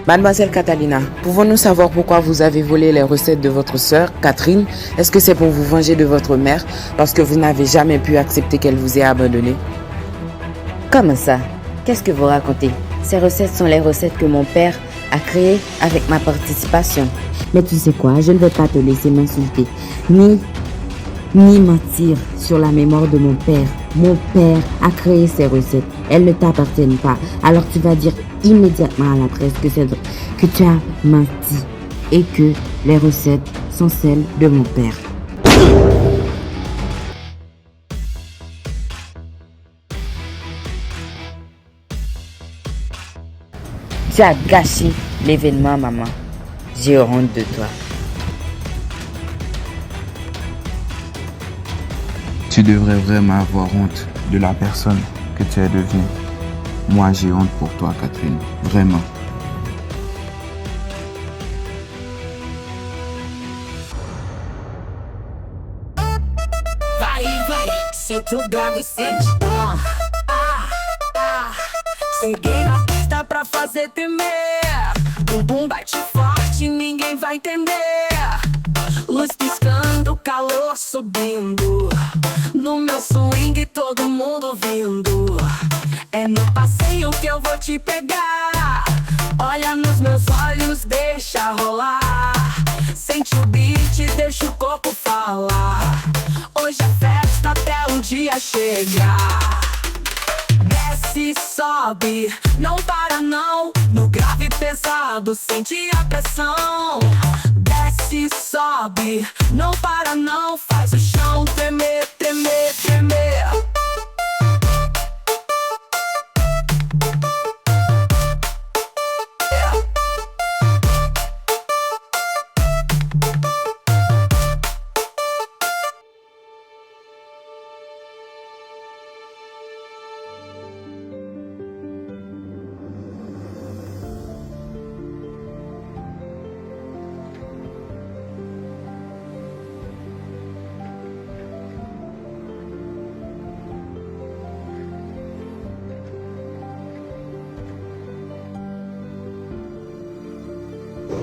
Mademoiselle Catalina, pouvons-nous savoir pourquoi vous avez volé les recettes de votre sœur, Catherine? Est-ce que c'est pour vous venger de votre mère parce que vous n'avez jamais pu accepter qu'elle vous ait abandonné? Comment ça? Qu'est-ce que vous racontez? Ces recettes sont les recettes que mon père a créées avec ma participation. Mais tu sais quoi? Je ne vais pas te laisser m'insulter, ni mentir sur la mémoire de mon père. Mon père a créé ces recettes. Elles ne t'appartiennent pas. Alors tu vas dire immédiatement à la presse que tu as menti et que les recettes sont celles de mon père. Tu as gâché l'événement, maman. J'ai honte de toi. Tu devrais vraiment avoir honte de la personne que tu es devenue. Moi, j'ai honte pour toi, Catherine. Vraiment. Vai, senta o grave e sente. Cheguei na pista pra fazer tremer. Bumbum bate forte, ninguém vai entender. Luz piscando, calor subindo. No meu swing, todo mundo vindo. É no passeio que eu vou te pegar. Olha nos meus olhos, deixa rolar. Sente o beat, deixa o corpo falar. Hoje é festa até o dia chegar. Desce, sobe, não para não. No grave pesado, sente a pressão. Desce, sobe, não para não. Faz o chão tremer, tremer, tremer.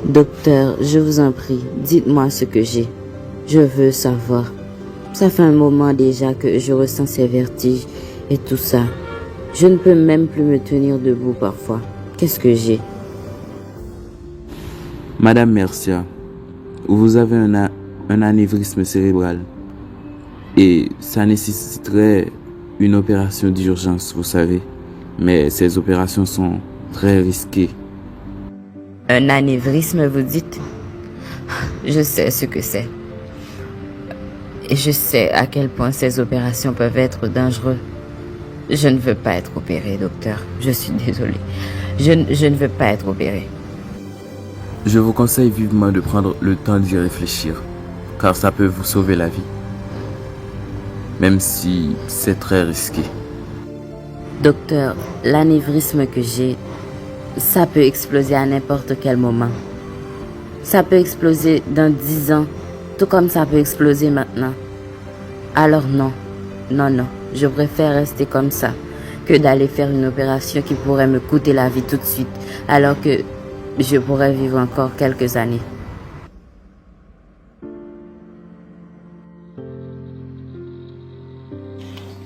Docteur, je vous en prie, dites-moi ce que j'ai. Je veux savoir. Ça fait un moment déjà que je ressens ces vertiges et tout ça. Je ne peux même plus me tenir debout parfois. Qu'est-ce que j'ai? Madame Mercia, vous avez un anévrisme cérébral. Et ça nécessiterait une opération d'urgence, vous savez. Mais ces opérations sont très risquées. Un anévrisme, vous dites? Je sais ce que c'est. Et je sais à quel point ces opérations peuvent être dangereuses. Je ne veux pas être opéré, docteur. Je suis désolée. Je ne veux pas être opéré. Je vous conseille vivement de prendre le temps d'y réfléchir, car ça peut vous sauver la vie. Même si c'est très risqué. Docteur, l'anévrisme que j'ai, ça peut exploser à n'importe quel moment. Ça peut exploser dans 10 ans, tout comme ça peut exploser maintenant. Alors non, je préfère rester comme ça que d'aller faire une opération qui pourrait me coûter la vie tout de suite, alors que je pourrais vivre encore quelques années.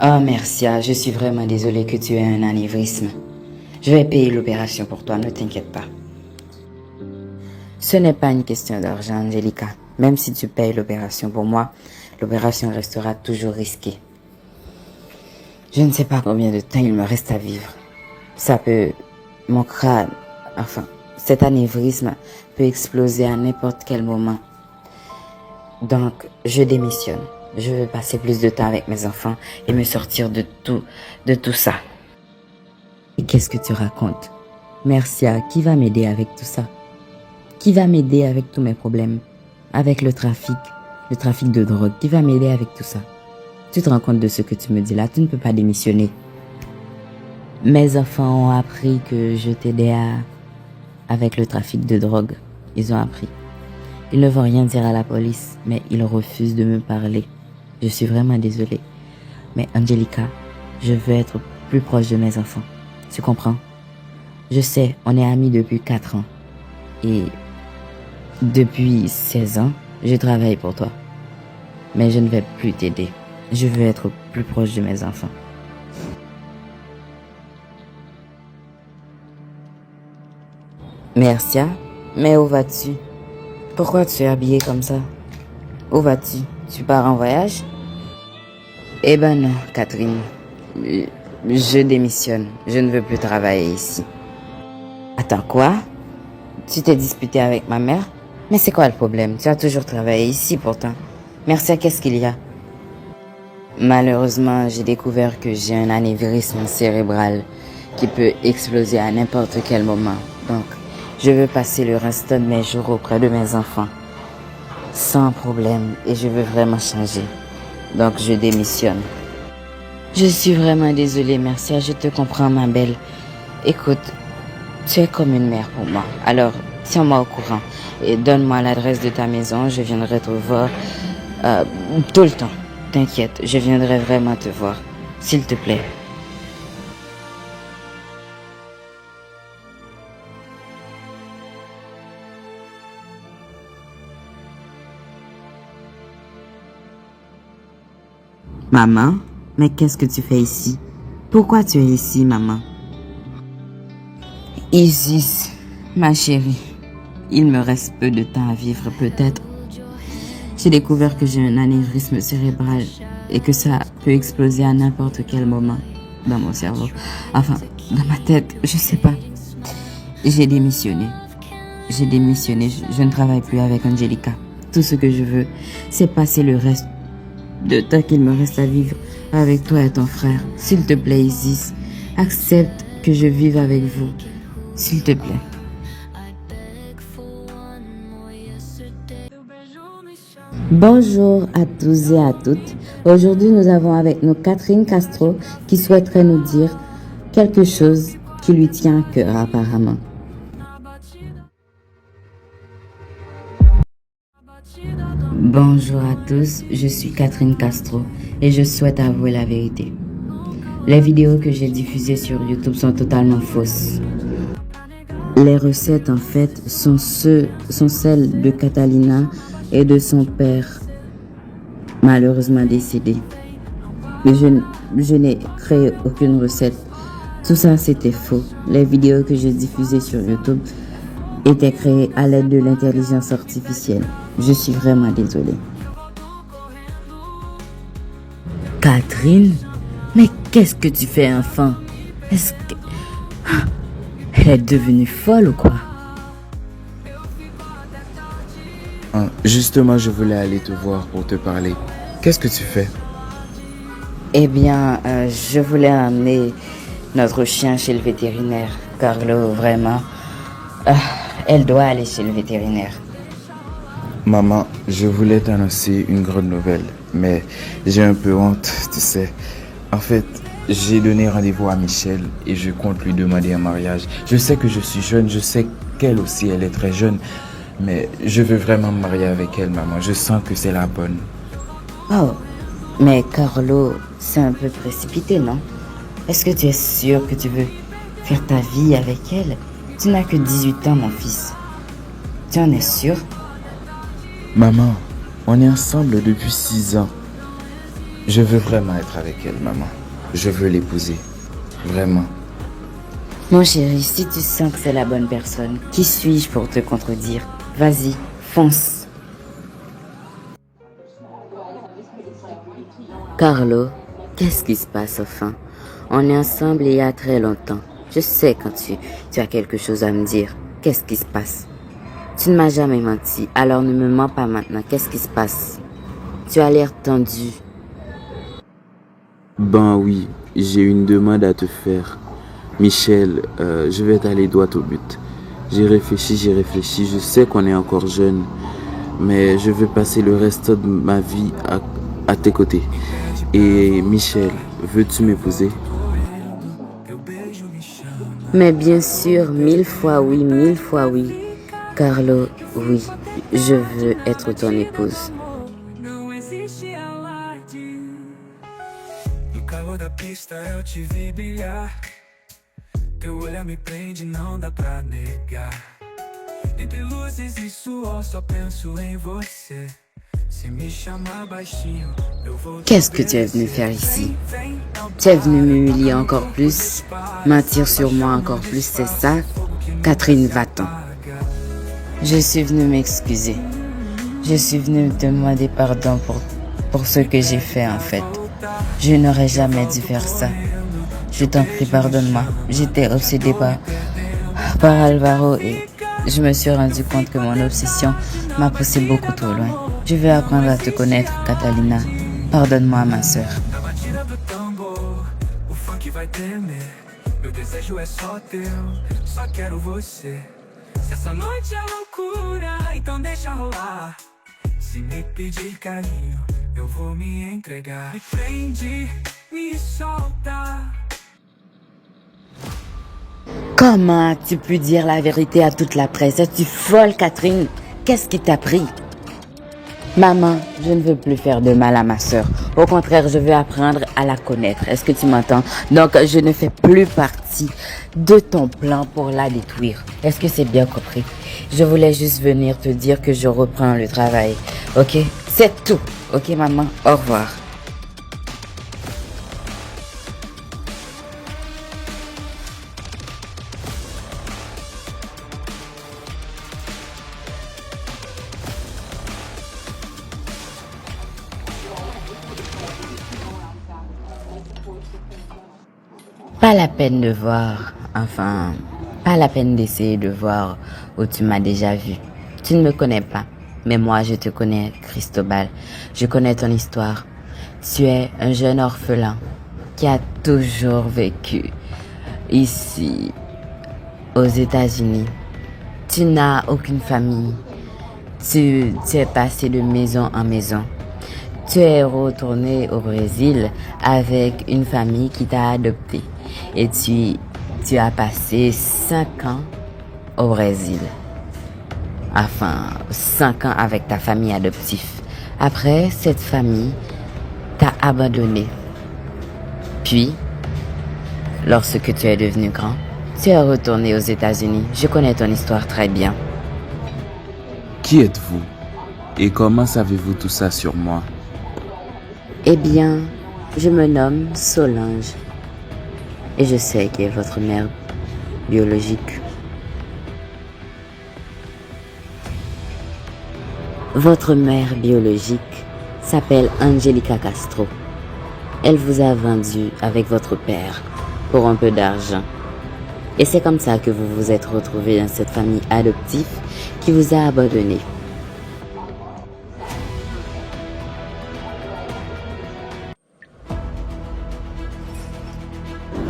Oh Mercia, je suis vraiment désolée que tu aies un anévrisme. Je vais payer l'opération pour toi, ne t'inquiète pas. Ce n'est pas une question d'argent, Angelica. Même si tu payes l'opération pour moi, l'opération restera toujours risquée. Je ne sais pas combien de temps il me reste à vivre. Mon crâne, cet anévrisme peut exploser à n'importe quel moment. Donc, je démissionne. Je veux passer plus de temps avec mes enfants et me sortir de tout ça. Et qu'est-ce que tu racontes? Mercia, qui va m'aider avec tout ça? Qui va m'aider avec tous mes problèmes? Avec le trafic de drogue, qui va m'aider avec tout ça? Tu te rends compte de ce que tu me dis là? Tu ne peux pas démissionner. Mes enfants ont appris que je t'aidais avec le trafic de drogue. Ils ont appris. Ils ne vont rien dire à la police, mais ils refusent de me parler. Je suis vraiment désolée. Mais Angelica, je veux être plus proche de mes enfants. Tu comprends? Je sais, on est amis depuis 4 ans. Et depuis 16 ans, je travaille pour toi. Mais je ne vais plus t'aider. Je veux être plus proche de mes enfants. Mercia, mais où vas-tu? Pourquoi tu es habillée comme ça? Où vas-tu? Tu pars en voyage? Eh ben non, Catherine. Je démissionne. Je ne veux plus travailler ici. Attends, quoi? Tu t'es disputé avec ma mère? Mais c'est quoi le problème? Tu as toujours travaillé ici pourtant. Mercia, qu'est-ce qu'il y a? Malheureusement, j'ai découvert que j'ai un anévrisme cérébral qui peut exploser à n'importe quel moment. Donc, je veux passer le reste de mes jours auprès de mes enfants. Sans problème. Et je veux vraiment changer. Donc, je démissionne. Je suis vraiment désolée, Mercia. Je te comprends, ma belle. Écoute, tu es comme une mère pour moi. Alors, tiens-moi au courant. Et donne-moi l'adresse de ta maison. Je viendrai te voir tout le temps. T'inquiète, je viendrai vraiment te voir. S'il te plaît. Maman, mais qu'est-ce que tu fais ici? Pourquoi tu es ici, maman? Isis, ma chérie, il me reste peu de temps à vivre peut-être. J'ai découvert que j'ai un anévrisme cérébral et que ça peut exploser à n'importe quel moment dans mon cerveau. Enfin, dans ma tête, je sais pas. J'ai démissionné. Je ne travaille plus avec Angelica. Tout ce que je veux, c'est passer le reste de temps qu'il me reste à vivre avec toi et ton frère. S'il te plaît, Isis, accepte que je vive avec vous. S'il te plaît. Bonjour à tous et à toutes. Aujourd'hui, nous avons avec nous Catherine Castro qui souhaiterait nous dire quelque chose qui lui tient à cœur apparemment. Bonjour à tous, je suis Catherine Castro et je souhaite avouer la vérité. Les vidéos que j'ai diffusées sur YouTube sont totalement fausses. Les recettes en fait sont celles de Catalina et de son père, malheureusement décédé. Mais je n'ai créé aucune recette. Tout ça c'était faux. Les vidéos que j'ai diffusées sur YouTube étaient créées à l'aide de l'intelligence artificielle. Je suis vraiment désolée. Catherine, mais qu'est-ce que tu fais, enfant? Est-ce que... Elle est devenue folle ou quoi? Justement, je voulais aller te voir pour te parler. Qu'est-ce que tu fais? Eh bien, je voulais emmener notre chien chez le vétérinaire. Carlo, vraiment, elle doit aller chez le vétérinaire. Maman, je voulais t'annoncer une grande nouvelle, mais j'ai un peu honte, tu sais. En fait, j'ai donné rendez-vous à Michel et je compte lui demander un mariage. Je sais que je suis jeune, je sais qu'elle aussi, elle est très jeune, mais je veux vraiment me marier avec elle, maman. Je sens que c'est la bonne. Oh, mais Carlo, c'est un peu précipité, non? Est-ce que tu es sûr que tu veux faire ta vie avec elle? Tu n'as que 18 ans, mon fils. Tu en es sûr? Maman, on est ensemble depuis 6 ans. Je veux vraiment être avec elle, maman. Je veux l'épouser. Vraiment. Mon chéri, si tu sens que c'est la bonne personne, qui suis-je pour te contredire? Vas-y, fonce. Carlo, qu'est-ce qui se passe enfin? On est ensemble il y a très longtemps. Je sais quand tu as quelque chose à me dire. Qu'est-ce qui se passe? Tu ne m'as jamais menti, alors ne me mens pas maintenant. Qu'est-ce qui se passe? Tu as l'air tendu. Ben oui, j'ai une demande à te faire. Michel, je vais t'aller droit au but. J'ai réfléchi, je sais qu'on est encore jeune, mais je veux passer le reste de ma vie à tes côtés. Et Michel, veux-tu m'épouser? Mais bien sûr, 1000 fois oui, 1000 fois oui. Carlo, oui, je veux être ton épouse. Não existe alarde. No calor da pista eu te vi brilhar. Teu olhar me prende, não dá pra negar. Entre luzes e suor, só penso em você. Se me chamar baixinho, eu vou. Qu'est-ce que tu es venu faire ici? Tu es venu m'humilier encore plus, mentir sur moi encore plus, c'est ça? Catherine, va-t'en. Je suis venue m'excuser. Je suis venue te demander pardon pour ce que j'ai fait en fait. Je n'aurais jamais dû faire ça. Je t'en prie, pardonne-moi. J'étais obsédée par Alvaro et je me suis rendu compte que mon obsession m'a poussé beaucoup trop loin. Je vais apprendre à te connaître, Catalina. Pardonne-moi, ma sœur. Na batida do tambor, o funk vai tremer. Meu desejo é só teu, só quero você. Se essa noite é loucura, então deixa rolar. Se me pedir carinho, eu vou me entregar. Me prende, me solta. Comment as-tu pu dire la vérité à toute la presse? Es-tu folle, Catherine? Qu'est-ce qui t'a pris? Maman, je ne veux plus faire de mal à ma sœur. Au contraire, je veux apprendre à la connaître. Est-ce que tu m'entends? Donc, je ne fais plus partie de ton plan pour la détruire. Est-ce que c'est bien compris? Je voulais juste venir te dire que je reprends le travail. Ok? C'est tout. Ok, maman? Au revoir. Pas la peine de voir, enfin, pas la peine d'essayer de voir où tu m'as déjà vu. Tu ne me connais pas, mais moi je te connais, Cristobal. Je connais ton histoire. Tu es un jeune orphelin qui a toujours vécu ici, aux États-Unis. Tu n'as aucune famille. Tu es passé de maison en maison. Tu es retourné au Brésil avec une famille qui t'a adopté. Et tu as passé 5 ans au Brésil. Enfin, 5 ans avec ta famille adoptive. Après, cette famille t'a abandonné. Puis, lorsque tu es devenu grand, tu es retourné aux États-Unis. Je connais ton histoire très bien. Qui êtes-vous? Et comment savez-vous tout ça sur moi? Eh bien, je me nomme Solange. Et je sais qui est votre mère biologique. Votre mère biologique s'appelle Angelica Castro. Elle vous a vendu avec votre père pour un peu d'argent. Et c'est comme ça que vous vous êtes retrouvé dans cette famille adoptive qui vous a abandonné.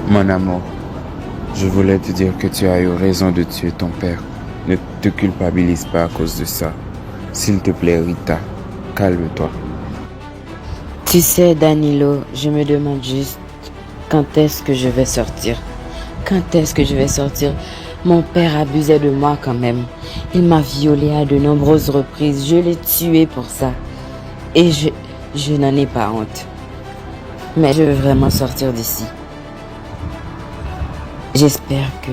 Mon amour, je voulais te dire que tu as eu raison de tuer ton père. Ne te culpabilise pas à cause de ça. S'il te plaît, Rita, calme-toi. Tu sais, Danilo, je me demande juste quand est-ce que je vais sortir. Quand est-ce que je vais sortir? Mon père abusait de moi quand même. Il m'a violée à de nombreuses reprises. Je l'ai tué pour ça. Et je n'en ai pas honte. Mais je veux vraiment sortir d'ici. J'espère que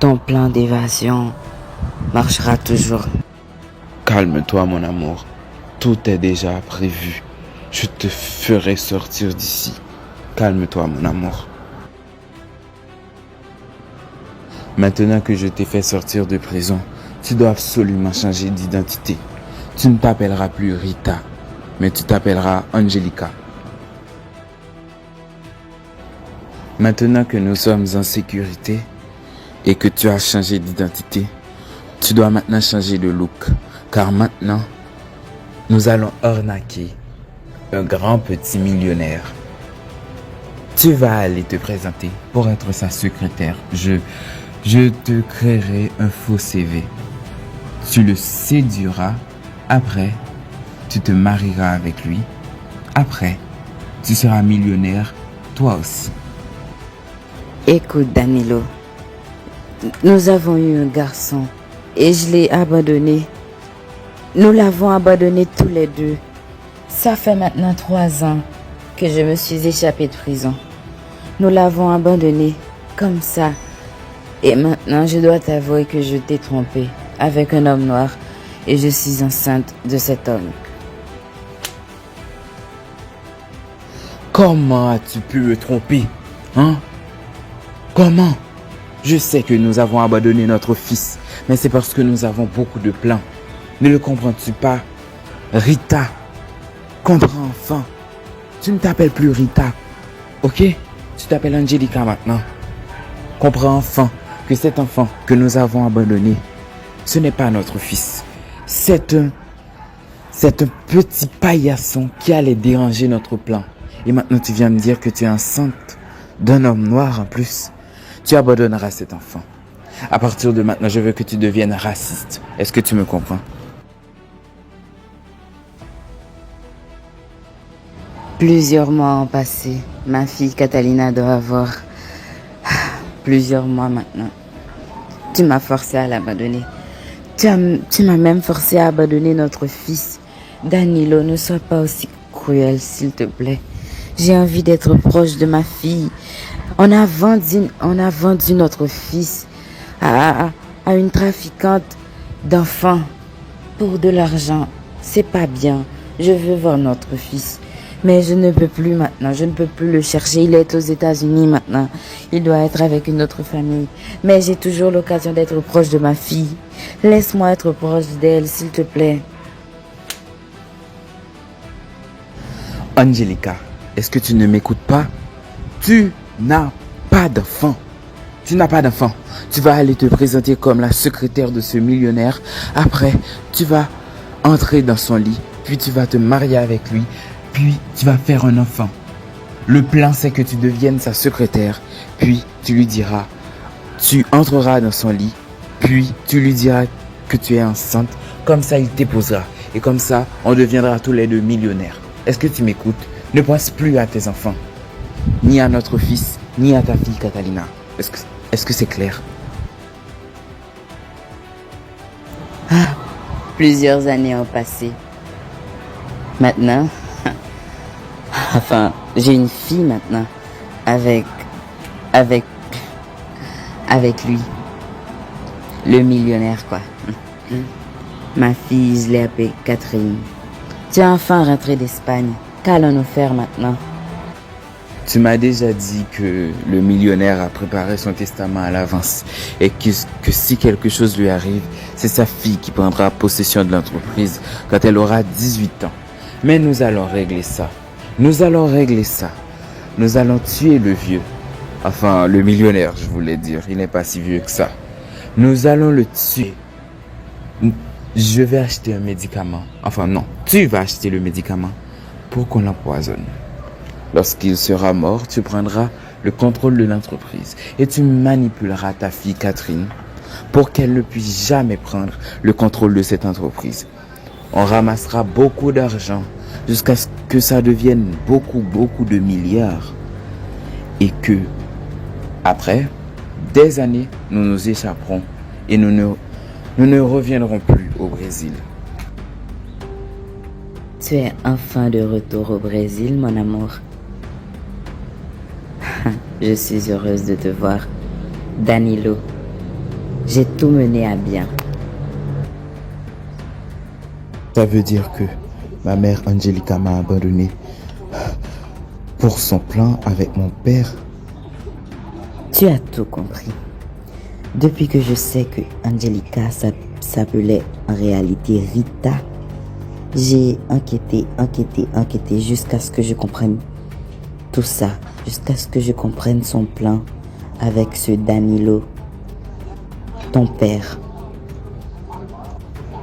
ton plan d'évasion marchera toujours. Calme-toi, mon amour. Tout est déjà prévu. Je te ferai sortir d'ici. Calme-toi, mon amour. Maintenant que je t'ai fait sortir de prison, tu dois absolument changer d'identité. Tu ne t'appelleras plus Rita, mais tu t'appelleras Angelica. Maintenant que nous sommes en sécurité et que tu as changé d'identité, tu dois maintenant changer de look. Car maintenant, nous allons arnaquer un grand petit millionnaire. Tu vas aller te présenter pour être sa secrétaire. Je te créerai un faux CV. Tu le séduiras. Après, tu te marieras avec lui. Après, tu seras millionnaire, toi aussi. Écoute, Danilo, nous avons eu un garçon et je l'ai abandonné. Nous l'avons abandonné tous les deux. Ça fait maintenant 3 ans que je me suis échappée de prison. Nous l'avons abandonné comme ça. Et maintenant, je dois t'avouer que je t'ai trompé. avec un homme noir et je suis enceinte de cet homme. Comment as-tu pu me tromper? Hein? Comment? Je sais que nous avons abandonné notre fils, mais c'est parce que nous avons beaucoup de plans. Ne le comprends-tu pas? Rita, comprends enfin. Tu ne t'appelles plus Rita, ok? Tu t'appelles Angelica maintenant. Comprends enfin que cet enfant que nous avons abandonné, ce n'est pas notre fils. C'est un petit paillasson qui allait déranger notre plan. Et maintenant tu viens me dire que tu es enceinte d'un homme noir en plus. Tu abandonneras cet enfant. À partir de maintenant, je veux que tu deviennes raciste. Est-ce que tu me comprends? Plusieurs mois ont passé. Ma fille Catalina doit avoir plusieurs mois maintenant. Tu m'as forcé à l'abandonner. Tu m'as même forcé à abandonner notre fils. Danilo, ne sois pas aussi cruel, s'il te plaît. J'ai envie d'être proche de ma fille. On a vendu notre fils à une trafiquante d'enfants pour de l'argent. C'est pas bien. Je veux voir notre fils. Mais je ne peux plus maintenant. Je ne peux plus le chercher. Il est aux États-Unis maintenant. Il doit être avec une autre famille. Mais j'ai toujours l'occasion d'être proche de ma fille. Laisse-moi être proche d'elle, s'il te plaît. Angelica, est-ce que tu ne m'écoutes pas? Tu n'as pas d'enfant. Tu n'as pas d'enfant. Tu vas aller te présenter comme la secrétaire de ce millionnaire. Après, tu vas entrer dans son lit. Puis tu vas te marier avec lui. Puis tu vas faire un enfant. Le plan, c'est que tu deviennes sa secrétaire. Puis tu lui diras, tu entreras dans son lit. Puis tu lui diras que tu es enceinte. Comme ça, il t'épousera. Et comme ça, on deviendra tous les deux millionnaires. Est-ce que tu m'écoutes? Ne pense plus à tes enfants. Ni à notre fils, ni à ta fille Catalina. Est-ce que c'est clair? Plusieurs années ont passé. Maintenant, j'ai une fille maintenant avec lui, le millionnaire quoi. Ma fille, je l'ai appelée Catherine. Tu es enfin rentrée d'Espagne. Qu'allons-nous faire maintenant? Tu m'as déjà dit que le millionnaire a préparé son testament à l'avance et que si quelque chose lui arrive, c'est sa fille qui prendra possession de l'entreprise quand elle aura 18 ans. Mais nous allons régler ça. Nous allons tuer le vieux. Enfin, le millionnaire, je voulais dire. Il n'est pas si vieux que ça. Nous allons le tuer. Je vais acheter un médicament. Enfin, non. Tu vas acheter le médicament pour qu'on l'empoisonne. Lorsqu'il sera mort, tu prendras le contrôle de l'entreprise et tu manipuleras ta fille Catherine pour qu'elle ne puisse jamais prendre le contrôle de cette entreprise. On ramassera beaucoup d'argent jusqu'à ce que ça devienne beaucoup de milliards. Et que, après, des années, nous nous échapperons et nous ne reviendrons plus au Brésil. Tu es enfin de retour au Brésil, mon amour. Je suis heureuse de te voir. Danilo, j'ai tout mené à bien. Ça veut dire que ma mère Angelica m'a abandonné pour son plan avec mon père. Tu as tout compris. Depuis que je sais que Angelica s'appelait en réalité Rita, j'ai enquêté jusqu'à ce que je comprenne tout ça, jusqu'à ce que je comprenne son plan avec ce Danilo, ton père.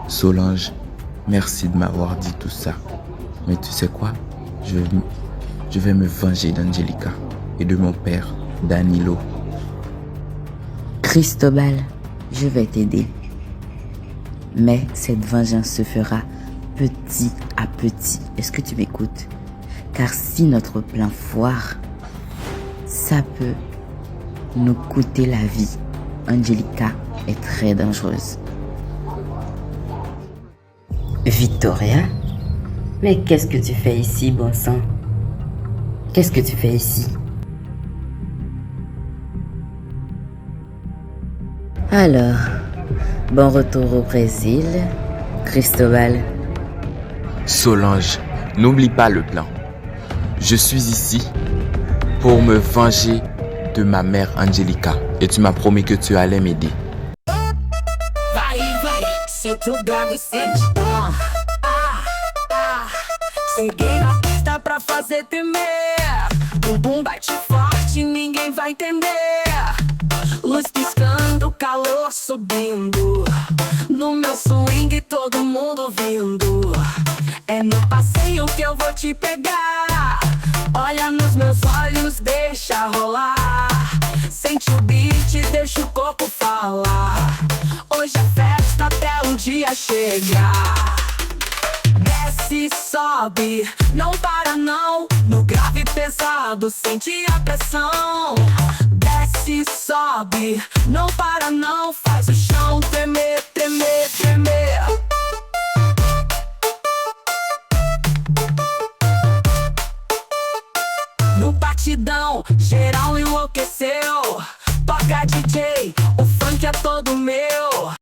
Solange, merci de m'avoir dit tout ça. Mais tu sais quoi? Je vais me venger d'Angelica et de mon père, Danilo. Cristobal, je vais t'aider. Mais cette vengeance se fera petit à petit. Est-ce que tu m'écoutes? Car si notre plan foire, ça peut nous coûter la vie. Angelica est très dangereuse. Victoria? Mais qu'est-ce que tu fais ici, bon sang? Qu'est-ce que tu fais ici? Alors, Bon retour au Brésil, Cristobal. Solange, n'oublie pas le plan. Je suis ici pour me venger de ma mère Angelica et tu m'as promis que tu allais m'aider. Vai, sente o grave e sente. Cheguei na pista pra fazer tremer. Bumbum bate forte, ninguém vai entender. Luz piscando, calor subindo. No meu swing, todo mundo vindo. É no passeio que eu vou te pegar. Olha nos meus olhos, deixa rolar. Sente o beat, deixa o corpo falar. Hoje é festa até o dia chegar. Desce, sobe, não para não. No grave pesado, sente a pressão. Desce, sobe, não para não. Faz o chão tremer, tremer, tremer. No batidão, geral enlouqueceu. Toca DJ, o funk é todo meu.